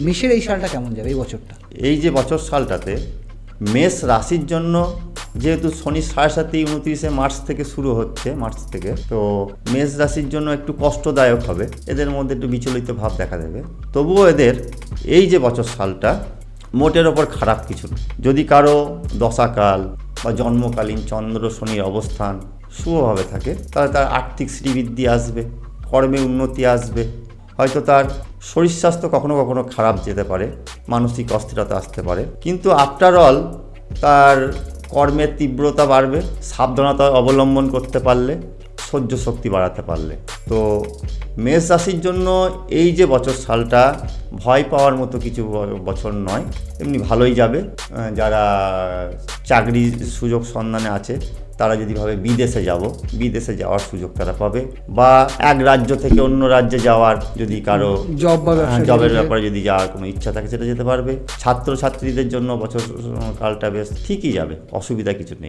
মেষের এই সালটা কেমন যাবে এই বছরটা? এই যে বছর সালটাতে মেষ রাশির জন্য যেহেতু শনি 7.5 29 মার্চ থেকে শুরু হচ্ছে, মার্চ থেকে, তো মেষ রাশির জন্য একটু কষ্টদায়ক হবে, এদের মধ্যে একটু বিচলিত ভাব দেখা দেবে। তবুও এদের এই যে বছর সালটা মোটের ওপর খারাপ কিছু না। যদি কারো দশাকাল বা জন্মকালীন চন্দ্র শনির অবস্থান শুভভাবে থাকে, তাহলে তার আর্থিক শ্রীবৃদ্ধি আসবে, কর্মে উন্নতি আসবে, হয়তো তার শরীর স্বাস্থ্য কখনো কখনো খারাপ যেতে পারে, মানসিক অস্থিরতা আসতে পারে, কিন্তু আফটার অল তার কর্মের তীব্রতা বাড়বে, সাবধানতা অবলম্বন করতে পারলে, সহ্য শক্তি বাড়াতে পারলে। তো মেষ রাশির জন্য এই যে বছর সালটা ভয় পাওয়ার মতো কিছু বছর নয়, এমনি ভালোই যাবে। যারা চাকরির সুযোগ সন্ধানে আছে তারা যদি ভাবে বিদেশে যাওয়ার সুযোগ তারা পাবে, বা এক রাজ্য থেকে অন্য রাজ্যে যাওয়ার যদি কারো জবের ব্যাপারে যদি যাওয়ার কোনো ইচ্ছা থাকে সেটা যেতে পারবে। ছাত্রছাত্রীদের জন্য বছর কালটা বেশ ঠিকই যাবে, অসুবিধা কিছু নেই।